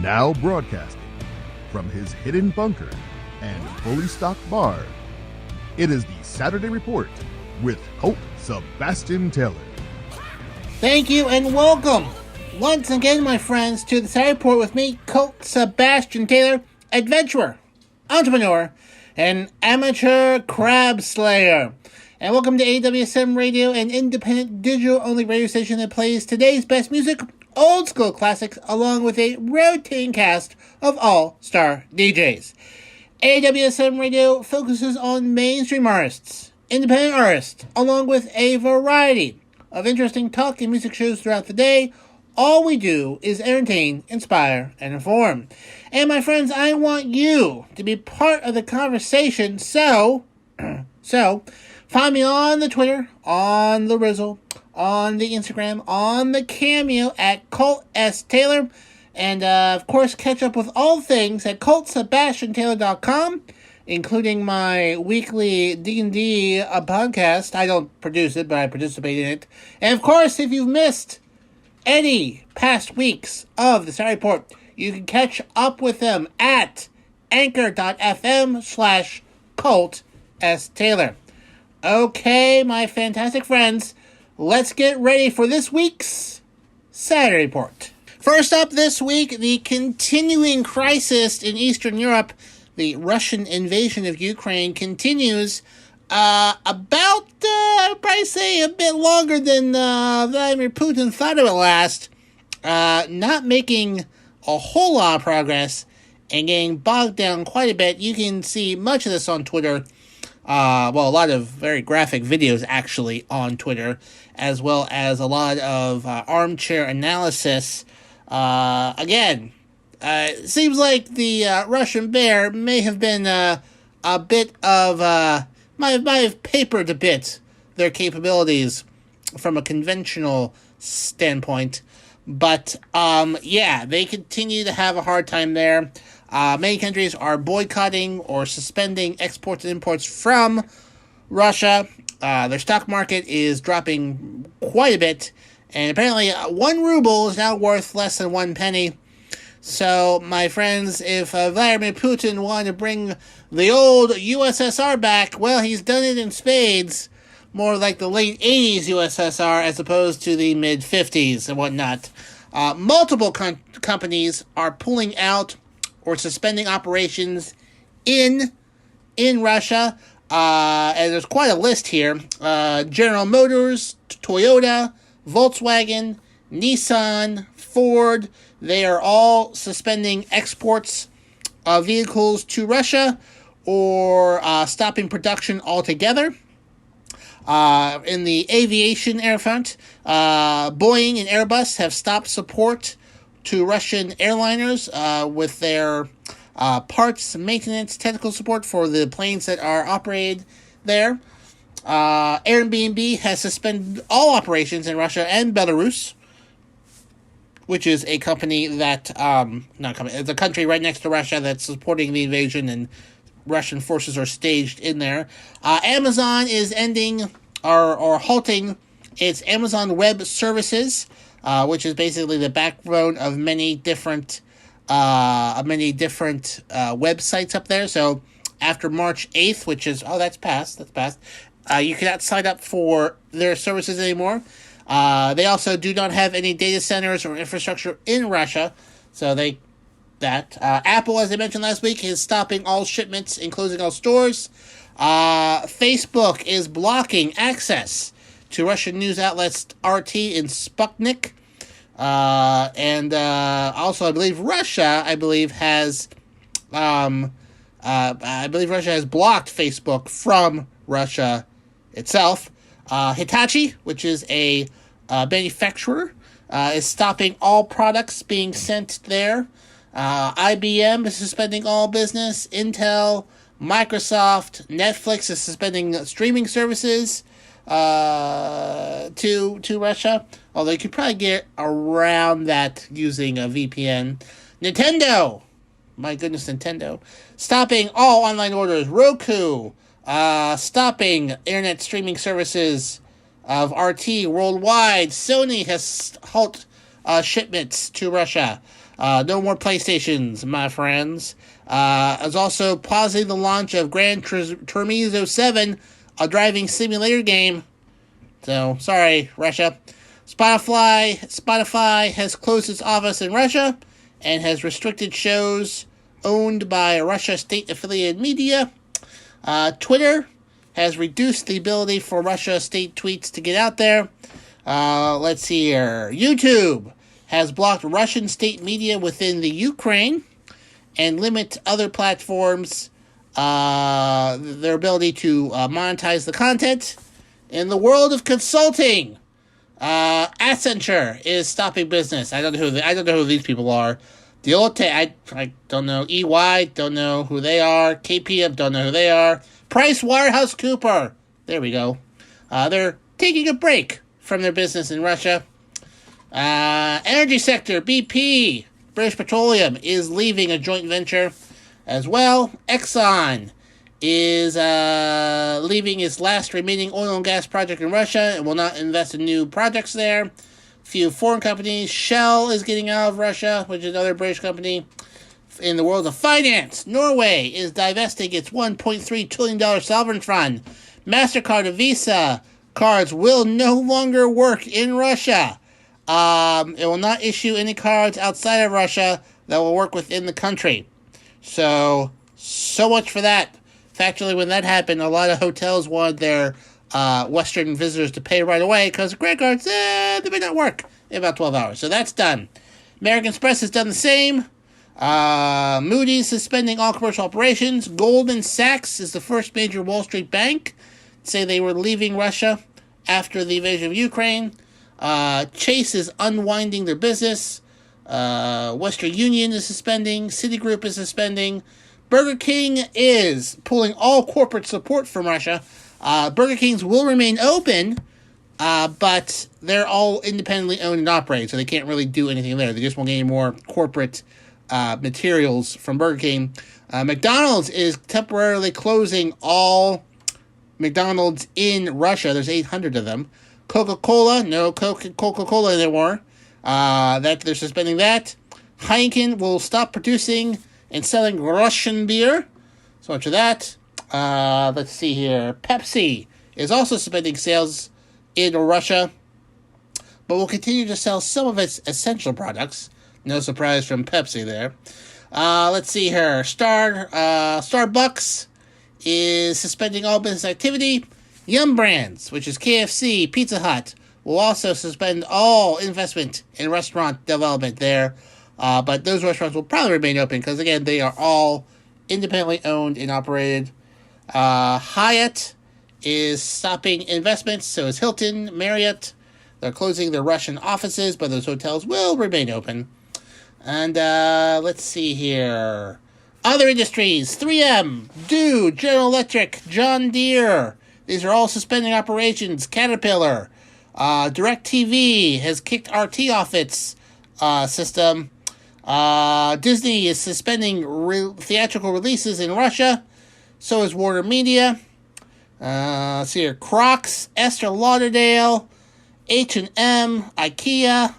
Now broadcasting from his hidden bunker and fully stocked bar, it is the Saturday Report with Colt Sebastian Taylor. Thank you and welcome once again, my friends, to the Saturday Report with me, Colt Sebastian Taylor, adventurer, entrepreneur, and amateur crab slayer. And welcome to AWSM Radio, an independent digital-only radio station that plays today's best music, old school classics, along with a rotating cast of all-star DJs. AWSM Radio focuses on mainstream artists, independent artists, along with a variety of interesting talk and music shows throughout the day. All we do is entertain, inspire, and inform. And my friends, I want you to be part of the conversation, so find me on the Twitter, on the Rizzle, on the Instagram, on the Cameo at Colt S. Taylor, and of course catch up with all things at ColtSebastianTaylor.com, including my weekly D&D podcast. I don't produce it, but I participate in it. And of course, if you've missed any past weeks of the Saturday Report, you can catch up with them at anchor.fm/Colt S. Taylor. Okay, my fantastic friends, let's get ready for this week's Saturday Report. First up this week, the continuing crisis in Eastern Europe. The Russian invasion of Ukraine continues about, I'd probably say, a bit longer than Vladimir Putin thought it would last. Not making a whole lot of progress and getting bogged down quite a bit. You can see much of this on Twitter. A lot of very graphic videos actually on Twitter, as well as a lot of armchair analysis. Again, it seems like the Russian bear may have been a bit of, might have papered a bit their capabilities from a conventional standpoint. But, they continue to have a hard time there. Many countries are boycotting or suspending exports and imports from Russia. Their stock market is dropping quite a bit. And apparently 1 ruble is now worth less than 1 penny. So, my friends, if Vladimir Putin wanted to bring the old USSR back, well, he's done it in spades. More like the late 80s USSR as opposed to the mid-50s and whatnot. Multiple companies are pulling out or suspending operations in Russia. And there's quite a list here. General Motors, Toyota, Volkswagen, Nissan, Ford, they are all suspending exports of vehicles to Russia or stopping production altogether. In the aviation air front, Boeing and Airbus have stopped support to Russian airliners with their parts, maintenance, technical support for the planes that are operated there. Airbnb has suspended all operations in Russia and Belarus, which is a company that, it's a country right next to Russia that's supporting the invasion, and Russian forces are staged in there. Amazon is ending or halting its Amazon Web Services, which is basically the backbone of many different websites up there. So after March 8th, which is, that's passed. You cannot sign up for their services anymore. They also do not have any data centers or infrastructure in Russia. So Apple, as I mentioned last week, is stopping all shipments and closing all stores. Facebook is blocking access to Russian news outlets RT and Sputnik. And also, I believe Russia has blocked Facebook from Russia itself. Hitachi, which is a manufacturer, is stopping all products being sent there. IBM is suspending all business. Intel, Microsoft, Netflix is suspending streaming services to Russia. Although you could probably get around that using a VPN. Nintendo, my goodness, Nintendo, stopping all online orders. Roku, stopping internet streaming services of RT worldwide. Sony has halted shipments to Russia. No more PlayStations, my friends. Is also pausing the launch of Gran Turismo 7, a driving simulator game. So, sorry, Russia. Spotify has closed its office in Russia and has restricted shows owned by Russia state-affiliated media. Twitter has reduced the ability for Russia state tweets to get out there. Let's see here. YouTube has blocked Russian state media within the Ukraine and limit other platforms their ability to monetize the content. In the world of consulting, Accenture is stopping business. I don't know who these people are. I don't know. EY, don't know who they are. KPM, don't know who they are. PricewaterhouseCoopers, there we go. They're taking a break from their business in Russia. Energy sector, BP, British Petroleum, is leaving a joint venture as well. Exxon is leaving its last remaining oil and gas project in Russia and will not invest in new projects there. Few foreign companies. Shell is getting out of Russia, which is another British company. In the world of finance, Norway is divesting its $1.3 trillion sovereign fund. MasterCard and Visa cards will no longer work in Russia. It will not issue any cards outside of Russia that will work within the country. So much for that. Factually, when that happened, a lot of hotels wanted their Western visitors to pay right away because the credit cards, they may not work in about 12 hours. So that's done. American Express has done the same. Moody's suspending all commercial operations. Goldman Sachs is the first major Wall Street bank to say they were leaving Russia after the invasion of Ukraine. Chase is unwinding their business. Western Union is suspending. Citigroup is suspending. Burger King is pulling all corporate support from Russia. Burger Kings will remain open, but they're all independently owned and operated, so they can't really do anything there. They just won't get any more corporate materials from Burger King. McDonald's is temporarily closing all McDonald's in Russia. There's 800 of them. Coca-Cola, no Coca-Cola anymore. That they're suspending that. Heineken will stop producing and selling Russian beer. So much of that. Let's see here. Pepsi is also suspending sales in Russia, but will continue to sell some of its essential products. No surprise from Pepsi there. Let's see here. Starbucks is suspending all business activity. Yum Brands, which is KFC, Pizza Hut, will also suspend all investment in restaurant development there. But those restaurants will probably remain open because, again, they are all independently owned and operated. Hyatt is stopping investments, so is Hilton, Marriott. They're closing their Russian offices, but those hotels will remain open. And let's see here. Other industries, 3M, Dew, General Electric, John Deere. These are all suspending operations. Caterpillar. DirecTV has kicked RT off its system. Disney is suspending theatrical releases in Russia. So is Warner Media. See here. Crocs, Estee Lauderdale, H&M, IKEA,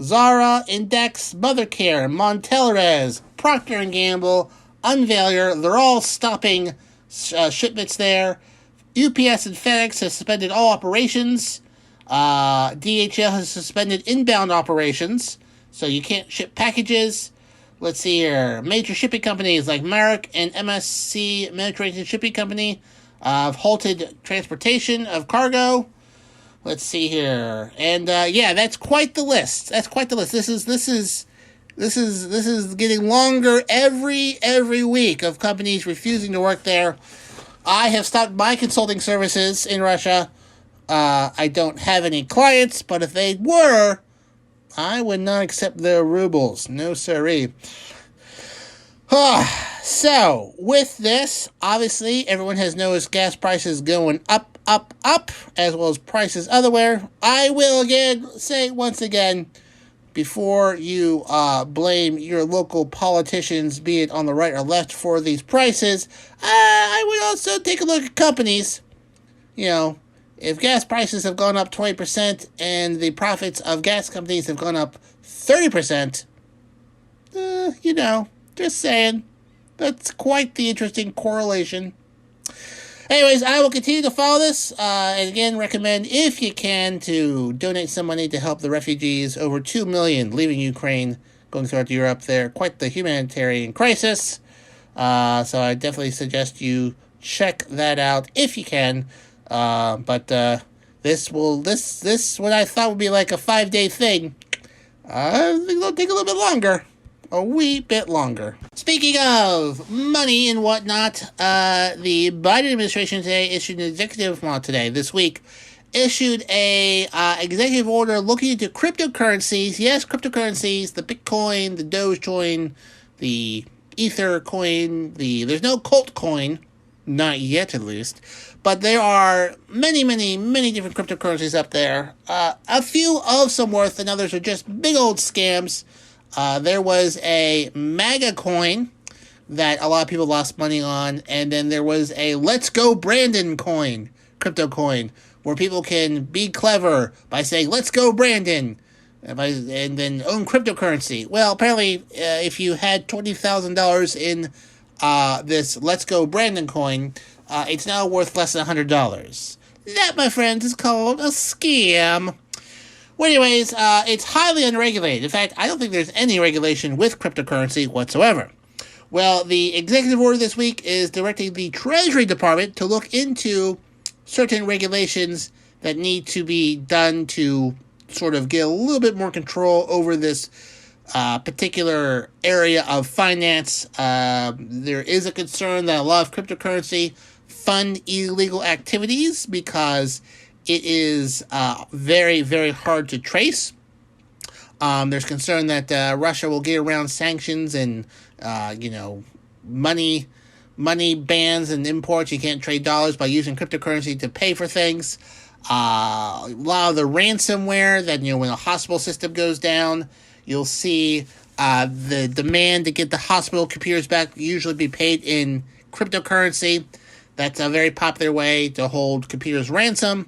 Zara, Index, Mothercare, Montelrez, Procter & Gamble, Unveiler. They're all stopping shipments there. UPS and FedEx have suspended all operations. DHL has suspended inbound operations, so you can't ship packages. Let's see here. Major shipping companies like Maersk and MSC Mediterranean Shipping Company have halted transportation of cargo. Let's see here. And that's quite the list. This is getting longer every week of companies refusing to work there. I have stopped my consulting services in Russia. I don't have any clients, but if they were, I would not accept their rubles. No siree. So, with this, obviously, everyone has noticed gas prices going up, as well as prices elsewhere. I will say once again, before you blame your local politicians, be it on the right or left, for these prices, I would also take a look at companies. You know, if gas prices have gone up 20% and the profits of gas companies have gone up 30%, Just saying. That's quite the interesting correlation. Anyways, I will continue to follow this, and again, recommend, if you can, to donate some money to help the refugees, over 2 million leaving Ukraine, going throughout Europe. They're quite the humanitarian crisis, so I definitely suggest you check that out if you can. But this what I thought would be like a 5-day thing, I think it'll take a little bit longer. A wee bit longer. Speaking of money and whatnot, the Biden administration this week, issued a executive order looking into cryptocurrencies. Yes, cryptocurrencies, the Bitcoin, the Dogecoin, the Ether coin, there's no Colt coin, not yet at least, but there are many, many, many different cryptocurrencies up there. A few of some worth and others are just big old scams. There was a MAGA coin that a lot of people lost money on, and then there was a Let's Go Brandon coin, crypto coin, where people can be clever by saying, "Let's go Brandon," and then own cryptocurrency. Well, apparently, if you had $20,000 in this Let's Go Brandon coin, it's now worth less than $100. That, my friends, is called a scam. Well, anyways, it's highly unregulated. In fact, I don't think there's any regulation with cryptocurrency whatsoever. Well, the executive order this week is directing the Treasury Department to look into certain regulations that need to be done to sort of get a little bit more control over this particular area of finance. There is a concern that a lot of cryptocurrency fund illegal activities because it is very, very hard to trace. There's concern that Russia will get around sanctions and, money bans and imports. You can't trade dollars by using cryptocurrency to pay for things. A lot of the ransomware that, when a hospital system goes down, you'll see the demand to get the hospital computers back usually be paid in cryptocurrency. That's a very popular way to hold computers ransom.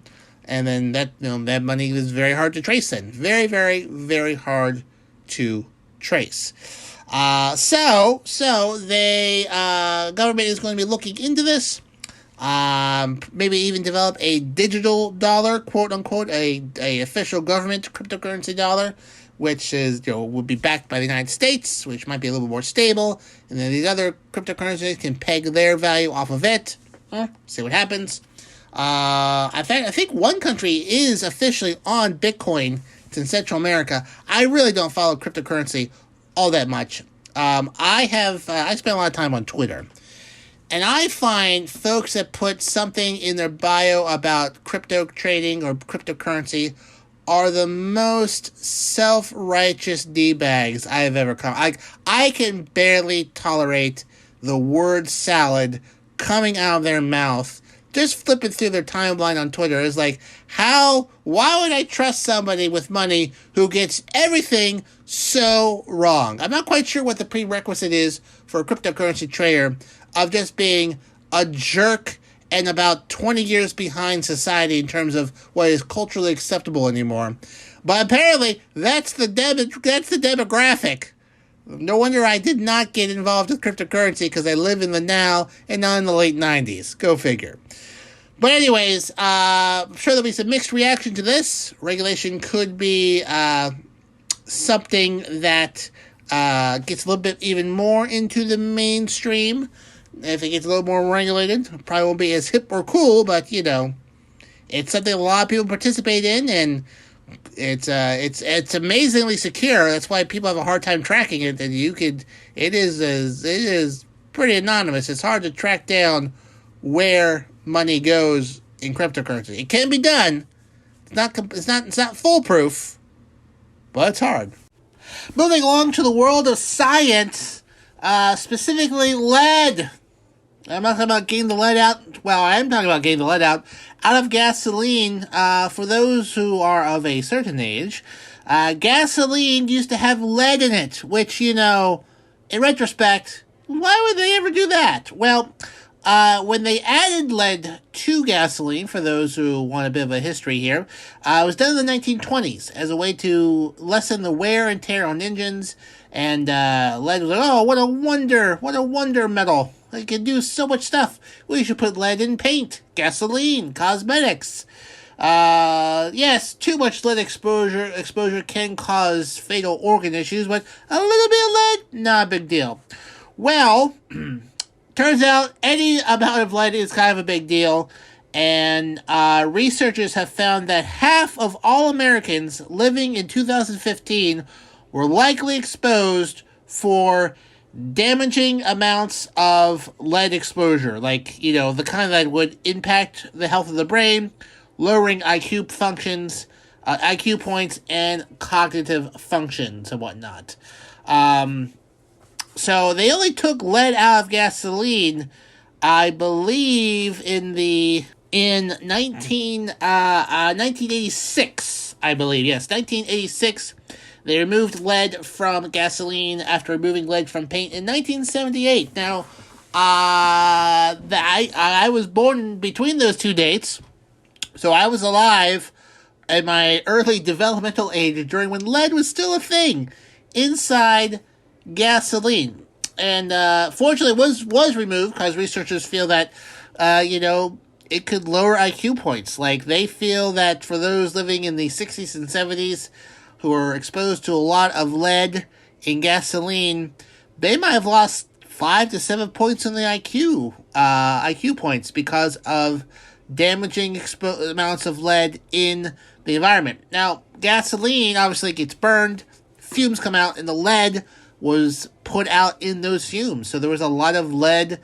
And then that money is very hard to trace then. Very, very, very hard to trace. So the government is going to be looking into this. Maybe even develop a digital dollar, quote unquote, a official government cryptocurrency dollar, which is, would be backed by the United States, which might be a little more stable. And then these other cryptocurrencies can peg their value off of it. See what happens. I think one country is officially on Bitcoin. It's in Central America. I really don't follow cryptocurrency all that much. I spend a lot of time on Twitter, and I find folks that put something in their bio about crypto trading or cryptocurrency are the most self-righteous D-bags I have ever come. I can barely tolerate the word salad coming out of their mouth. Just flipping through their timeline on Twitter is like, why would I trust somebody with money who gets everything so wrong? I'm not quite sure what the prerequisite is for a cryptocurrency trader of just being a jerk and about 20 years behind society in terms of what is culturally acceptable anymore. But apparently, that's the demographic. No wonder I did not get involved with cryptocurrency, because I live in the now and not in the late 90s. Go figure. But anyways, I'm sure there'll be some mixed reaction to this. Regulation could be something that gets a little bit even more into the mainstream. If it gets a little more regulated, it probably won't be as hip or cool, but, it's something a lot of people participate in, and it's amazingly secure. That's why people have a hard time tracking it. And it is pretty anonymous. It's hard to track down where money goes in cryptocurrency. It can be done. It's not foolproof, but it's hard. Moving along to the world of science, specifically lead. I'm not talking about getting the lead out. Well, I am talking about getting the lead out of gasoline. For those who are of a certain age, gasoline used to have lead in it, which, in retrospect, why would they ever do that? Well, When they added lead to gasoline, for those who want a bit of a history here, it was done in the 1920s as a way to lessen the wear and tear on engines. And lead was like, oh, what a wonder metal. It can do so much stuff. We should put lead in paint, gasoline, cosmetics. Yes, too much lead exposure can cause fatal organ issues, but a little bit of lead, not a big deal. Well, turns out any amount of lead is kind of a big deal, and researchers have found that half of all Americans living in 2015 were likely exposed for damaging amounts of lead exposure, like, the kind that would impact the health of the brain, lowering IQ functions, IQ points, and cognitive functions and whatnot. So they only took lead out of gasoline, I believe, in 1986, I believe. Yes, 1986. They removed lead from gasoline after removing lead from paint in 1978. Now, I was born between those two dates, so I was alive at my early developmental age during when lead was still a thing inside gasoline. And fortunately it was removed because researchers feel that it could lower IQ points. Like, they feel that for those living in the 60s and 70s who are exposed to a lot of lead in gasoline, they might have lost 5 to 7 points in the IQ points because of damaging amounts of lead in the environment. Now, gasoline obviously gets burned, fumes come out, and the lead was put out in those fumes. So there was a lot of lead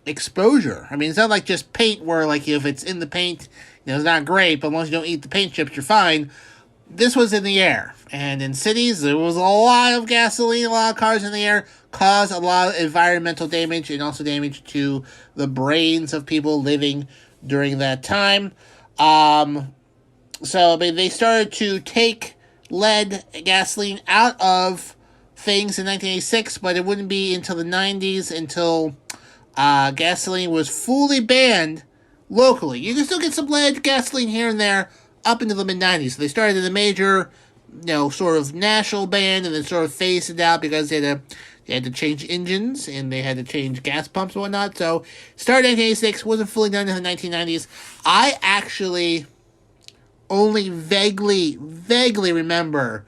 exposure. I mean, it's not like just paint where, like, if it's in the paint, it's not great, but once you don't eat the paint chips, you're fine. This was in the air. And in cities, there was a lot of gasoline, a lot of cars in the air, caused a lot of environmental damage and also damage to the brains of people living during that time. So they started to take lead gasoline out of things in 1986, but it wouldn't be until the 90s until gasoline was fully banned locally. You can still get some lead gasoline here and there up into the mid-90s. So they started in a major, sort of national ban, and then sort of phased it out because they had to change engines, and they had to change gas pumps and whatnot. So, started in 1986, wasn't fully done in the 1990s. I actually only vaguely remember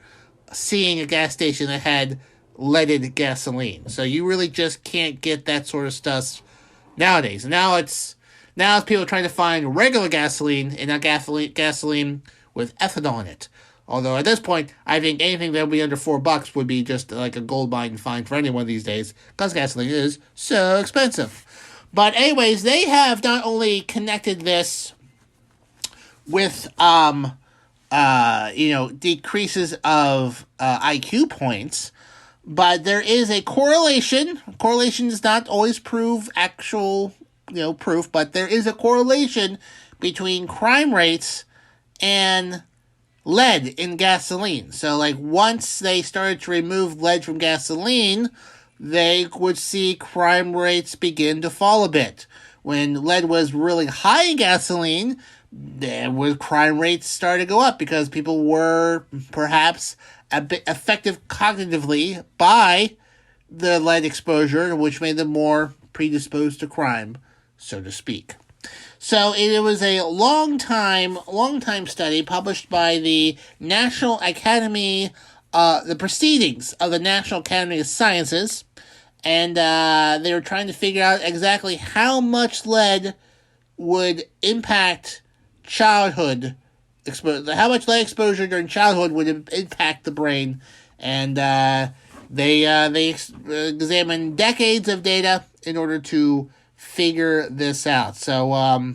seeing a gas station that had leaded gasoline. So, you really just can't get that sort of stuff nowadays. Now it's people trying to find regular gasoline and not gasoline with ethanol in it. Although at this point, I think anything that would be under $4 would be just like a gold mine find for anyone these days, because gasoline is so expensive. But anyways, they have not only connected this with decreases of IQ points, but there is a correlation. Correlation does not always prove actual proof, but there is a correlation between crime rates and lead in gasoline. So, like, once they started to remove lead from gasoline, they would see crime rates begin to fall a bit. When lead was really high in gasoline, crime rates started to go up because people were perhaps a bit effective cognitively by the lead exposure, which made them more predisposed to crime, so to speak. So it was a long time study published by the National Academy, the Proceedings of the National Academy of Sciences, and they were trying to figure out exactly how much lead would impact childhood exposure, how much lead exposure during childhood would impact the brain, and they examined decades of data in order to figure this out. So,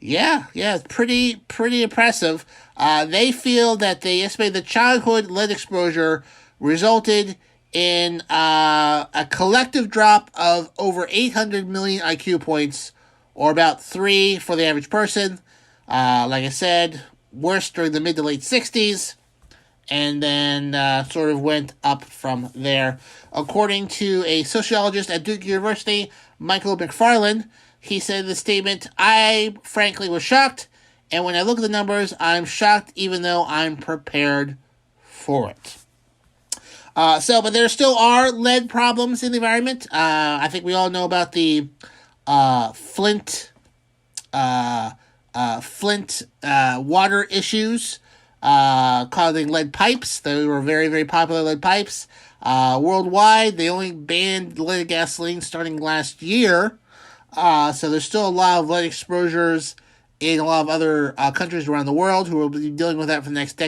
it's pretty impressive. They feel that they estimate the childhood lead exposure resulted in a collective drop of over 800 million IQ points, or about 3 for the average person. Like I said, worse during the mid to late 60s, and then sort of went up from there. According to a sociologist at Duke University, Michael McFarland, he said in the statement, "I frankly was shocked, and when I look at the numbers, I'm shocked even though I'm prepared for it." But there still are lead problems in the environment. I think we all know about the Flint water issues causing lead pipes. They were very, very popular lead pipes. Worldwide, they only banned leaded gasoline starting last year. So there's still a lot of lead exposures in a lot of other countries around the world who will be dealing with that for the next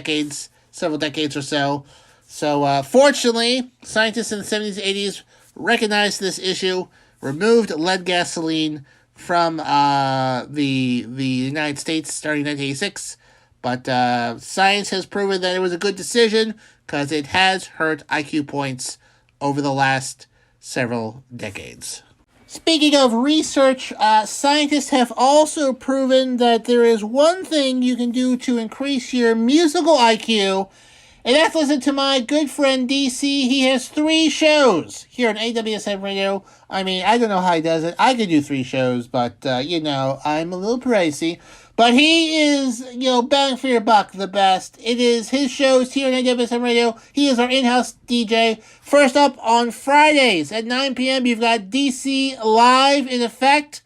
several decades or so. So, fortunately, scientists in the 70s and 80s recognized this issue, removed lead gasoline from the United States starting in 1986. But science has proven that it was a good decision because it has hurt IQ points over the last several decades. Speaking of research, scientists have also proven that there is one thing you can do to increase your musical IQ, and that's listen to my good friend DC. He has 3 shows here on AWSM Radio. I mean, I don't know how he does it. I could do 3 shows, but, I'm a little pricey. But he is, bang for your buck, the best. It is his shows here on AWSM Radio. He is our in-house DJ. First up, on Fridays at 9 p.m., you've got DC Live in Effect.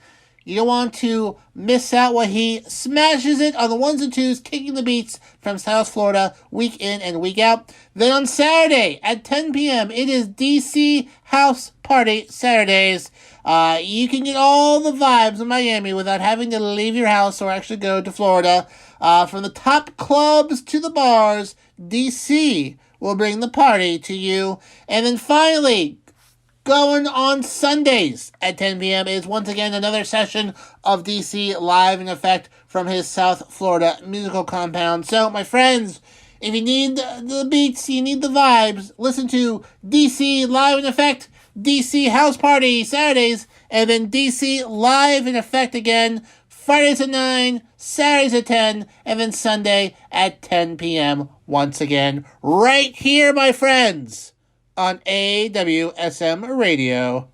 You don't want to miss out what he smashes it on the ones and twos, kicking the beats from South Florida, week in and week out. Then on Saturday at 10 p.m., it is DC House Party Saturdays. You can get all the vibes in Miami without having to leave your house or actually go to Florida. From the top clubs to the bars, DC will bring the party to you. And then finally, going on Sundays at 10 p.m. is once again another session of DC Live in Effect from his South Florida musical compound. So, my friends, if you need the beats, you need the vibes, listen to DC Live in Effect, DC House Party Saturdays, and then DC Live in Effect again, Fridays at 9, Saturdays at 10, and then Sunday at 10 p.m. once again, right here, my friends, on AWSM Radio.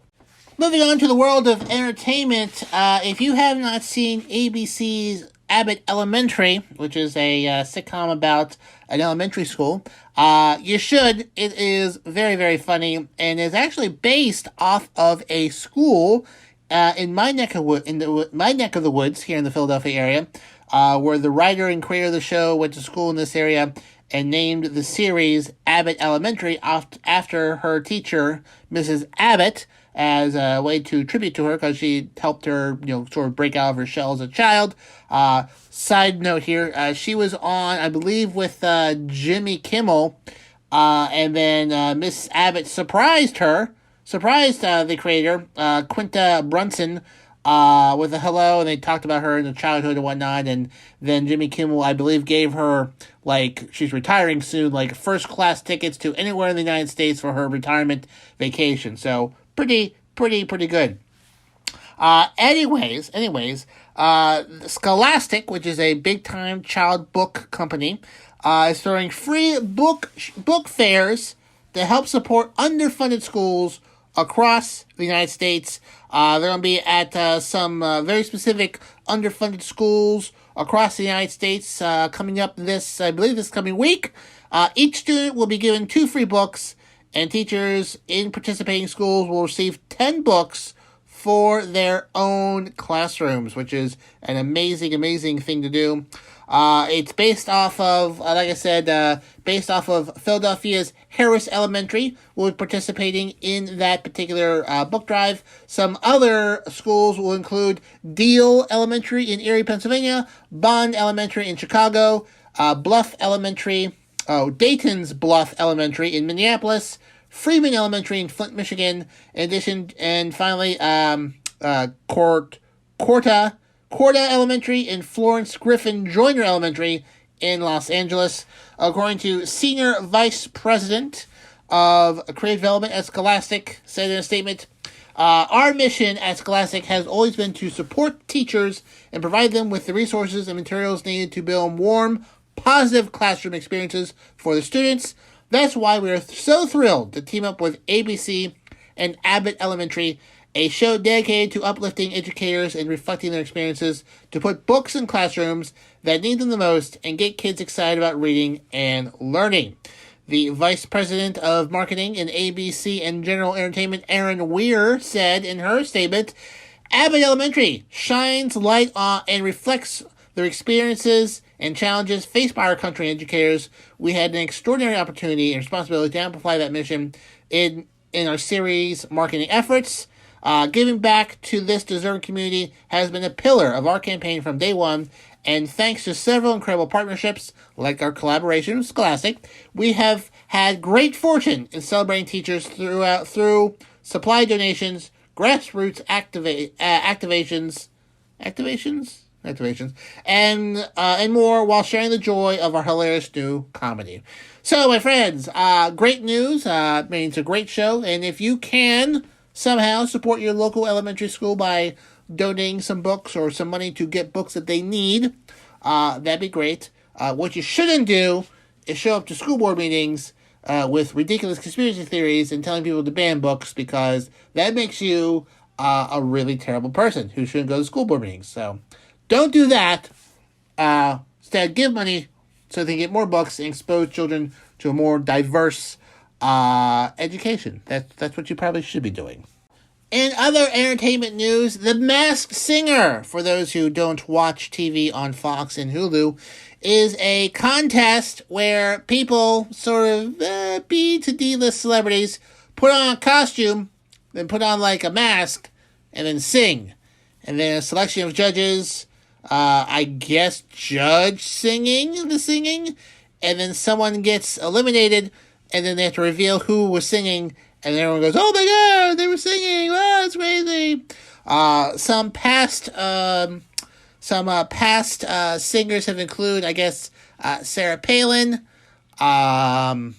Moving on to the world of entertainment, if you have not seen ABC's Abbott Elementary, which is a sitcom about an elementary school, you should. It is very, very funny, and is actually based off of a school in my neck of the woods here in the Philadelphia area, where the writer and creator of the show went to school in this area and named the series Abbott Elementary after her teacher, Mrs. Abbott, as a way to tribute to her because she helped her, sort of break out of her shell as a child. Side note here, she was on, I believe, with Jimmy Kimmel, and then Miss Abbott surprised the creator, Quinta Brunson, with a hello, and they talked about her in her childhood and whatnot, and then Jimmy Kimmel, I believe, gave her, she's retiring soon, first-class tickets to anywhere in the United States for her retirement vacation, so pretty good. Anyways, Scholastic, which is a big-time child book company, is throwing free book fairs to help support underfunded schools across the United States. They're going to be at some very specific underfunded schools across the United States coming up this coming week. Each student will be given 2 free books, and teachers in participating schools will receive 10 books for their own classrooms, which is an amazing thing to do. It's based off of, based off of Philadelphia's Harris Elementary, will be participating in that particular book drive. Some other schools will include Deal Elementary in Erie, Pennsylvania, Bond Elementary in Chicago, Dayton's Bluff Elementary in Minneapolis, Freeman Elementary in Flint, Michigan, and finally, Corta Elementary in Florence Griffin Joyner Elementary in Los Angeles. According to Senior Vice President of Creative Development at Scholastic, said in a statement, our mission at Scholastic has always been to support teachers and provide them with the resources and materials needed to build warm, positive classroom experiences for the students. That's why we are so thrilled to team up with ABC and Abbott Elementary, a show dedicated to uplifting educators and reflecting their experiences to put books in classrooms that need them the most and get kids excited about reading and learning. The Vice President of Marketing in ABC and General Entertainment, Erin Weir, said in her statement, Abbott Elementary shines light on and reflects their experiences and challenges faced by our country and educators. We had an extraordinary opportunity and responsibility to amplify that mission in our series marketing efforts. Giving back to this deserving community has been a pillar of our campaign from day one, and thanks to several incredible partnerships, like our collaboration with Scholastic, we have had great fortune in celebrating teachers through supply donations, grassroots activations, and more, while sharing the joy of our hilarious new comedy. So, my friends, great news. It's a great show, and if you can somehow support your local elementary school by donating some books or some money to get books that they need, that'd be great. What you shouldn't do is show up to school board meetings with ridiculous conspiracy theories and telling people to ban books, because that makes you a really terrible person who shouldn't go to school board meetings. So don't do that. Instead, give money so they can get more books and expose children to a more diverse education. That's what you probably should be doing. In other entertainment news, The Masked Singer, for those who don't watch TV on Fox and Hulu, is a contest where people sort of B to D-list celebrities put on a costume, then put on like a mask, and then sing. And then a selection of judges, I guess, judge the singing, and then someone gets eliminated, and then they have to reveal who was singing, and everyone goes, oh my god, they were singing, wow, it's crazy. Some past singers have included, I guess, Sarah Palin, other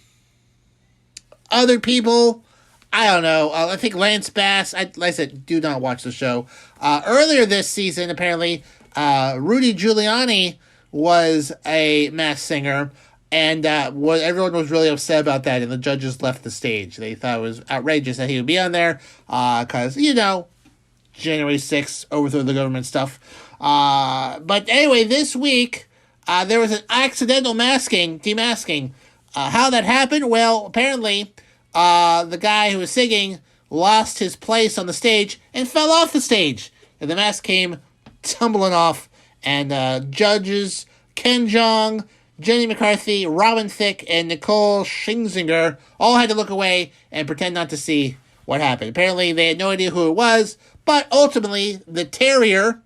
people, I don't know, I think Lance Bass. Like I said, do not watch the show. Earlier this season, apparently, Rudy Giuliani was a masked singer, and everyone was really upset about that, and the judges left the stage. They thought it was outrageous that he would be on there, because, January 6th, overthrow the government stuff. But anyway, this week, there was an accidental demasking. How that happened? Well, apparently, the guy who was singing lost his place on the stage and fell off the stage. And the mask came tumbling off, and judges Ken Jeong, Jenny McCarthy, Robin Thicke, and Nicole Scherzinger all had to look away and pretend not to see what happened. Apparently, they had no idea who it was, but ultimately, the Terrier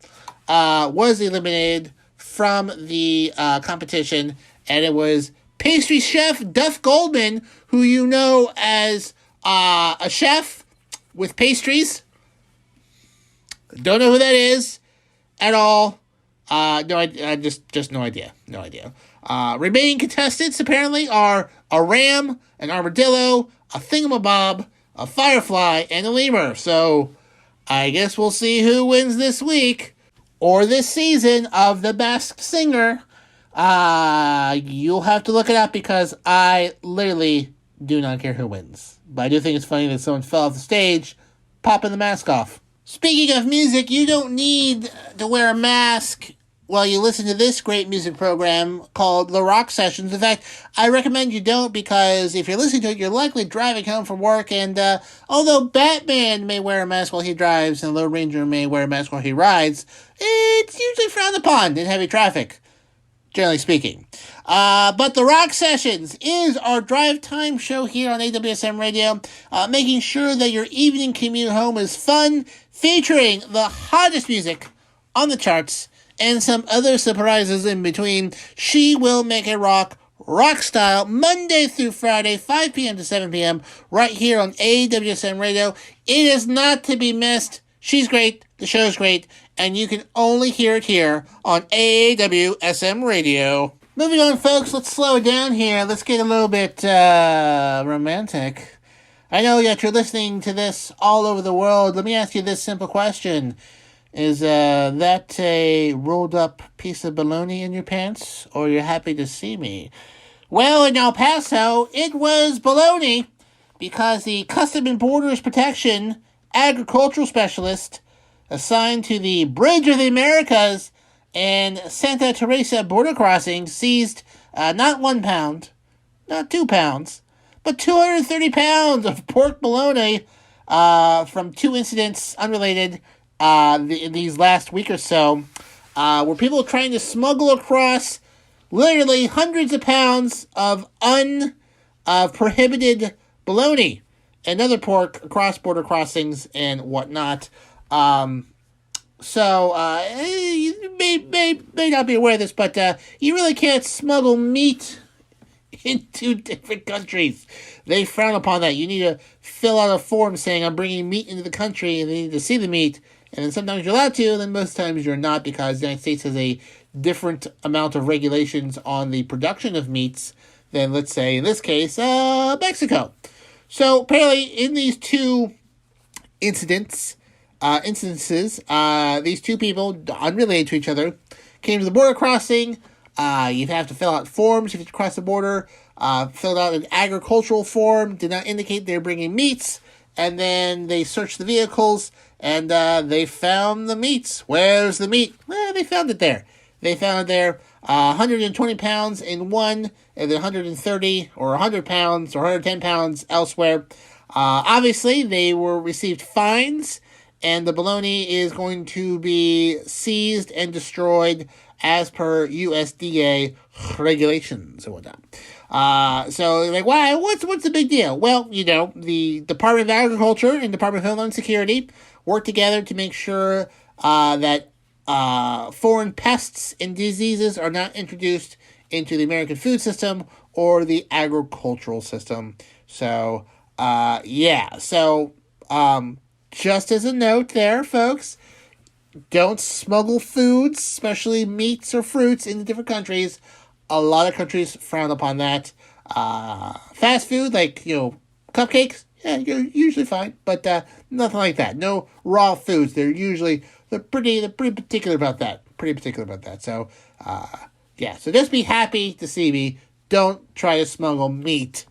was eliminated from the competition, and it was pastry chef Duff Goldman, who you know as a chef with pastries. Don't know who that is at all. Just no idea. No idea. Remaining contestants apparently are a ram, an armadillo, a thingamabob, a firefly, and a lemur. So I guess we'll see who wins this week or this season of The Masked Singer. You'll have to look it up, because I literally do not care who wins. But I do think it's funny that someone fell off the stage, popping the mask off. Speaking of music, you don't need to wear a mask while you listen to this great music program called The Rock Sessions. In fact, I recommend you don't, because if you're listening to it, you're likely driving home from work, and although Batman may wear a mask while he drives and the Lone Ranger may wear a mask while he rides, it's usually frowned upon in heavy traffic, generally speaking. But The Rock Sessions is our drive time show here on AWSM Radio, making sure that your evening commute home is fun, featuring the hottest music on the charts and some other surprises in between. She will make it rock style, Monday through Friday, 5 p.m. to 7 p.m., right here on AWSM Radio. It is not to be missed. She's great, the show's great, and you can only hear it here on AWSM Radio. Moving on, folks, let's slow it down here. Let's get a little bit romantic. I know that you're listening to this all over the world. Let me ask you this simple question. Is that a rolled up piece of bologna in your pants, or you're happy to see me? Well, in El Paso, it was bologna, because the Customs and Borders Protection agricultural specialist assigned to the Bridge of the Americas and Santa Teresa border crossing seized not 1 pound, not 2 pounds, but 230 pounds of pork bologna from 2 incidents unrelated in these last week or so, where people are trying to smuggle across literally hundreds of pounds of prohibited bologna and other pork across border crossings and whatnot. You may not be aware of this, but you really can't smuggle meat into different countries. They frown upon that. You need to fill out a form saying, I'm bringing meat into the country, and they need to see the meat. And then sometimes you're allowed to, and then most times you're not, because the United States has a different amount of regulations on the production of meats than, let's say, in this case, Mexico. So apparently, in these 2 instances, these 2 people, unrelated to each other, came to the border crossing. You have to fill out forms if you cross the border. Filled out an agricultural form, did not indicate they're bringing meats, and then they searched the vehicles, and they found the meats. Where's the meat? Well, they found it there. 120 pounds in one, and then 130 or 100 pounds or 110 pounds elsewhere. Obviously, they received fines, and the bologna is going to be seized and destroyed as per USDA regulations and whatnot. Why? What's the big deal? Well, the Department of Agriculture and Department of Homeland Security work together to make sure that foreign pests and diseases are not introduced into the American food system or the agricultural system. So, just as a note there, folks, don't smuggle foods, especially meats or fruits, into different countries. A lot of countries frown upon that. Fast food, like, cupcakes, you're usually fine, but nothing like that. No raw foods. They're pretty particular about that. So, so just be happy to see me. Don't try to smuggle meat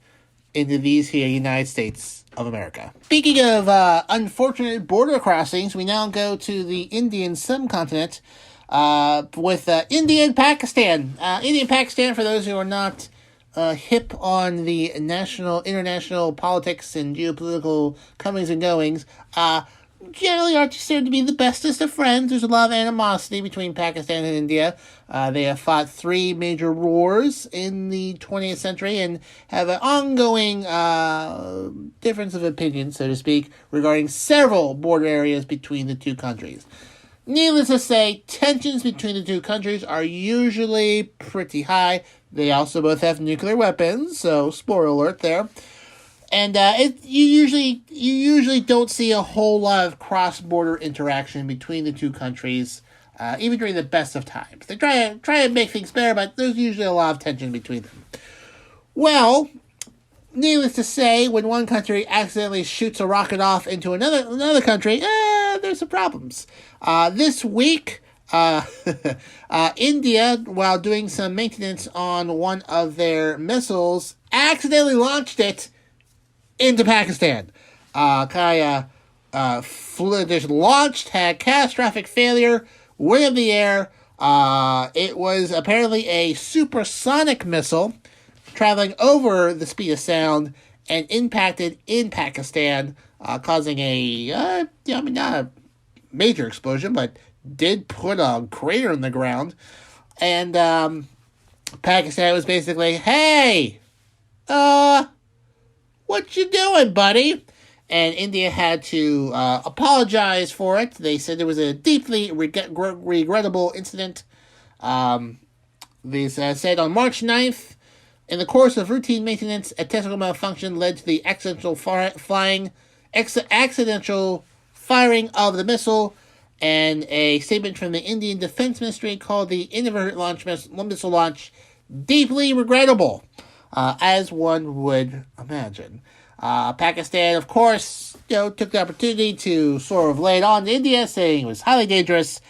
into these here United States of America. Speaking of unfortunate border crossings, we now go to the Indian subcontinent with India and Pakistan. India and Pakistan, for those who are not hip on the international politics and geopolitical comings and goings, generally aren't considered to be the bestest of friends. There's a lot of animosity between Pakistan and India. They have fought 3 major wars in the 20th century and have an ongoing difference of opinion, so to speak, regarding several border areas between the 2 countries. Needless to say, tensions between the 2 countries are usually pretty high. They also both have nuclear weapons, so spoiler alert there. And you usually don't see a whole lot of cross-border interaction between the 2 countries, even during the best of times. They try to make things better, but there's usually a lot of tension between them. Well, needless to say, when one country accidentally shoots a rocket off into another country, there's some problems. This week, India, while doing some maintenance on one of their missiles, accidentally launched it into Pakistan. Just launched, had catastrophic failure, went in the air. It was apparently a supersonic missile traveling over the speed of sound and impacted in Pakistan, causing not a major explosion, but did put a crater in the ground. And Pakistan was basically, hey, what you doing, buddy? And India had to apologize for it. They said it was a deeply regrettable incident. They said on March 9th, in the course of routine maintenance, a technical malfunction led to the accidental firing of the missile, and a statement from the Indian Defense Ministry called the inadvertent missile launch deeply regrettable. as one would imagine. Pakistan, of course, took the opportunity to sort of lay it on to India, saying it was highly dangerous.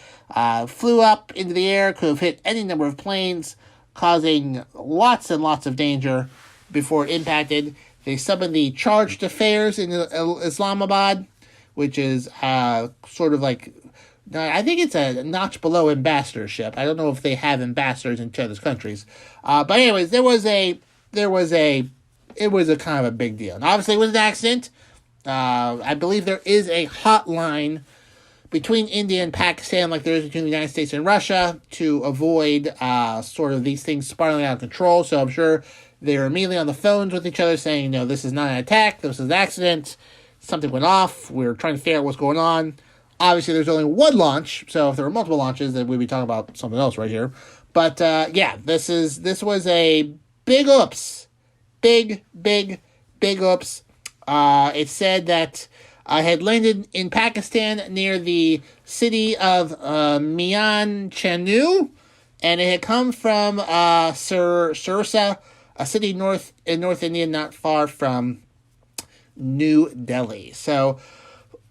Flew up into the air, could have hit any number of planes, causing lots and lots of danger before it impacted. They summoned the chargé d'affaires in Islamabad, which is sort of like, I think it's a notch below ambassadorship. I don't know if they have ambassadors in other countries. But anyways, it was a kind of a big deal. And obviously it was an accident. I believe there is a hotline between India and Pakistan, like there is between the United States and Russia, to avoid sort of these things spiraling out of control. So I'm sure they were immediately on the phones with each other saying, no, this is not an attack, this is an accident, something went off, we're trying to figure out what's going on. Obviously, there's only one launch, so if there were multiple launches, then we'd be talking about something else right here. But this was a big oops. Big oops. It said that I had landed in Pakistan near the city of Mian Chanu, and it had come from Sursa, a city in North India, not far from New Delhi. So,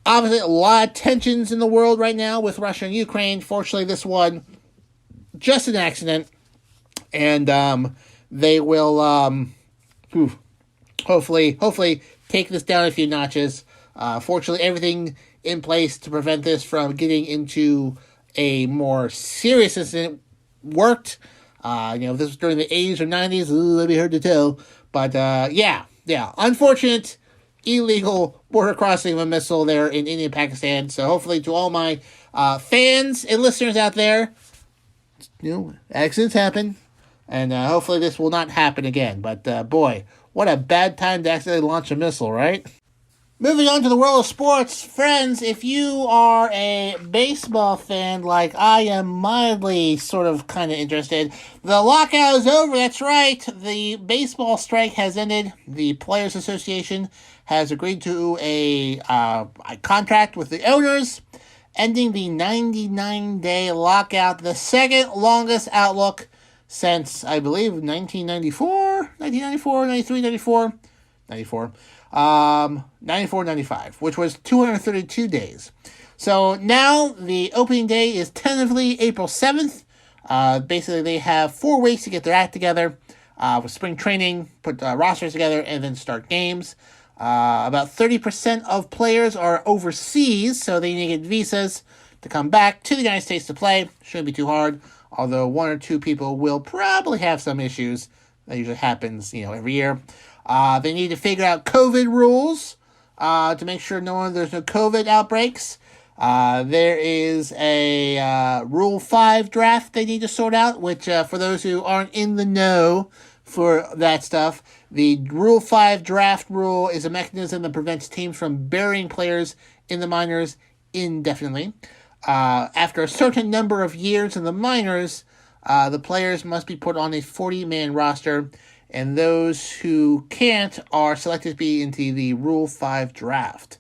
obviously, a lot of tensions in the world right now with Russia and Ukraine. Fortunately, this one, just an accident, and they will hopefully take this down a few notches. Fortunately, everything in place to prevent this from getting into a more serious incident worked. If this was during the 80s or 90s, it'd be hard to tell. But, unfortunate, illegal border crossing of a missile there in India and Pakistan. So hopefully to all my fans and listeners out there, accidents happen. And hopefully this will not happen again. But, boy, what a bad time to accidentally launch a missile, right? Moving on to the world of sports, friends, if you are a baseball fan like I am mildly kind of interested, the lockout is over, that's right. The baseball strike has ended. The Players Association has agreed to a contract with the owners, ending the 99-day lockout, the second longest outlook since, I believe, 94, 95, which was 232 days. So now the opening day is tentatively April 7th. Basically, they have 4 weeks to get their act together with spring training, put rosters together, and then start games. About 30% of players are overseas, so they need to get visas to come back to the United States to play. Shouldn't be too hard, although 1 or 2 people will probably have some issues. That usually happens, every year. They need to figure out COVID rules to make sure there's no COVID outbreaks. There is a Rule 5 draft they need to sort out, which for those who aren't in the know for that stuff, the Rule 5 draft rule is a mechanism that prevents teams from burying players in the minors indefinitely. After a certain number of years in the minors, the players must be put on a 40-man roster, and those who can't are selected to be into the Rule 5 draft.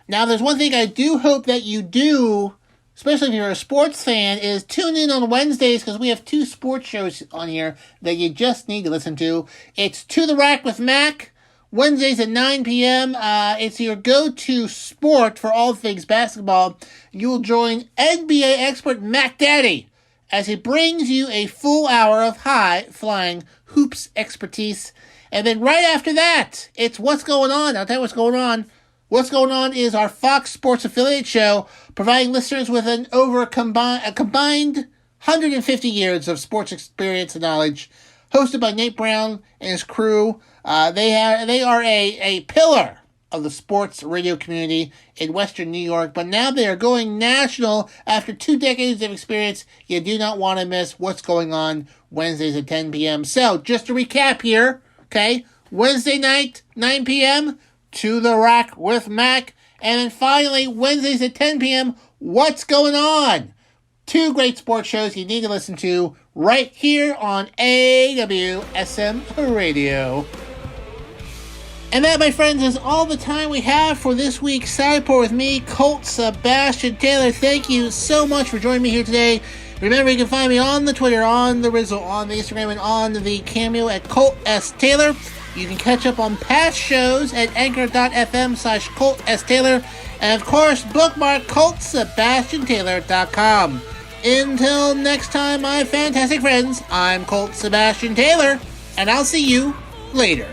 Now, there's one thing I do hope that you do, especially if you're a sports fan, is tune in on Wednesdays, because we have 2 sports shows on here that you just need to listen to. It's To the Rack with Mac, Wednesdays at 9 p.m. It's your go-to sport for all things basketball. You'll join NBA expert Mac Daddy as he brings you a full hour of high-flying hoops expertise. And then right after that, it's What's Going On. I'll tell you what's going on. What's Going On is our Fox Sports affiliate show, providing listeners with a combined 150 years of sports experience and knowledge, hosted by Nate Brown and his crew. They are a pillar of the sports radio community in Western New York, but now they are going national after 2 decades of experience. You do not want to miss What's Going On, Wednesdays at 10 p.m. So, just to recap here, okay, Wednesday night, 9 p.m., To the Rack with Mac, and then finally, Wednesdays at 10 p.m., What's Going On? 2 great sports shows you need to listen to right here on AWSM Radio. And that, my friends, is all the time we have for this week's Side Report with me, Colt Sebastian Taylor. Thank you so much for joining me here today. Remember, you can find me on the Twitter, on the Rizzle, on the Instagram, and on the Cameo at Colt S. Taylor. You can catch up on past shows at anchor.fm/Colt S. Taylor. And, of course, bookmark ColtSebastianTaylor.com. Until next time, my fantastic friends, I'm Colt Sebastian Taylor, and I'll see you later.